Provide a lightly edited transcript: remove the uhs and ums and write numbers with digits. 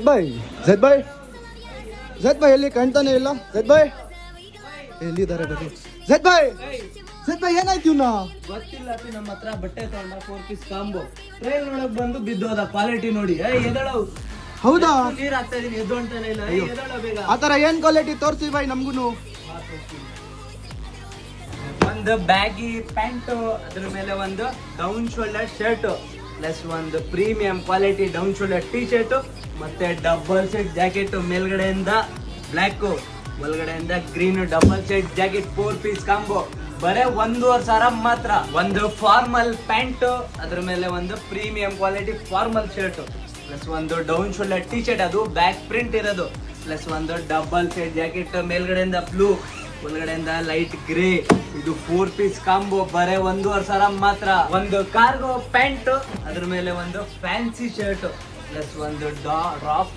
ಬಾಯ್ Z ಬಾಯ್ ಎಲ್ಲಿ ಕಾಣ್ತಾನೆ ಇಲ್ಲ. ಝೆಡ್ ಬಾಯ್ ಎಲ್ಲಿದ್ದಾರೆ ಬರ್ರಿ. ಝೆಡ್ ಬಾಯ್ ಏನಾಯ್ತು ಇವ್ನ? ಗೊತ್ತಿಲ್ಲ ನಮ್ಮ ಹತ್ರ ಬಟ್ಟೆ ತಗೊಂಡ 4 ಪೀಸ್ ಕಾಂಬೋ ಟ್ರೈಲ್ ನೋಡಕ್ ಬಂದು ಬಿದ್ದೋದ ಕ್ವಾಲಿಟಿ ನೋಡಿ. ಎದಳವು ಹೌದಾ? ನೀರ್ ಹಾಕ್ತಾ ಇದೀನಿ ಎದ್ದು ಅಂತಾನೆ ಇಲ್ಲ. ಎದಳ ಬೇಗ. ಆತರ ಏನ್ ಕ್ವಾಲಿಟಿ ತೋರಿಸಿ ಬಾಯ್ ನಮ್ಗುನು. ಒಂದು ಬ್ಯಾಗಿ ಪ್ಯಾಂಟ್, ಅದ್ರ ಮೇಲೆ ಒಂದು ಡೌನ್ ಶೋಲ್ಡರ್ ಶರ್ಟ್, ಪ್ಲಸ್ ಒಂದು premium quality down shoulder T shirt, ಮತ್ತೆ ಡಬಲ್ ಸೆಟ್ ಜಾಕೆಟ್. ಮೇಲ್ಗಡೆಯಿಂದ ಬ್ಲ್ಯಾಕ್, ಒಳಗಡೆಯಿಂದ green double set jacket 4 piece combo ಬರೇ 1,500 ಮಾತ್ರ. ಒಂದು ಫಾರ್ಮಲ್ ಪ್ಯಾಂಟ್, ಅದ್ರ ಮೇಲೆ ಒಂದು premium quality formal shirt, plus ಒಂದು ಡೌನ್ ಶೋಲ್ಡರ್ ಟಿ ಶರ್ಟ್, ಅದು ಬ್ಯಾಕ್ ಪ್ರಿಂಟ್ ಇರೋದು, ಪ್ಲಸ್ ಒಂದು ಡಬಲ್ ಸೆಟ್ ಜಾಕೆಟ್. ಮೇಲ್ಗಡೆಯಿಂದ ಬ್ಲೂ, ಒಳಗಡೆಯಿಂದ ಲೈಟ್ ಗ್ರೇ. ಇದು 4 ಪೀಸ್ ಕಾಂಬೋ ಬರೇ 1,500 ಮಾತ್ರ. ಒಂದು ಕಾರ್ಗೋ ಪ್ಯಾಂಟ್, ಅದ್ರ ಮೇಲೆ ಒಂದು ಫ್ಯಾನ್ಸಿ ಶರ್ಟ್, ಪ್ಲಸ್ ಒಂದು ಡ್ರಾಪ್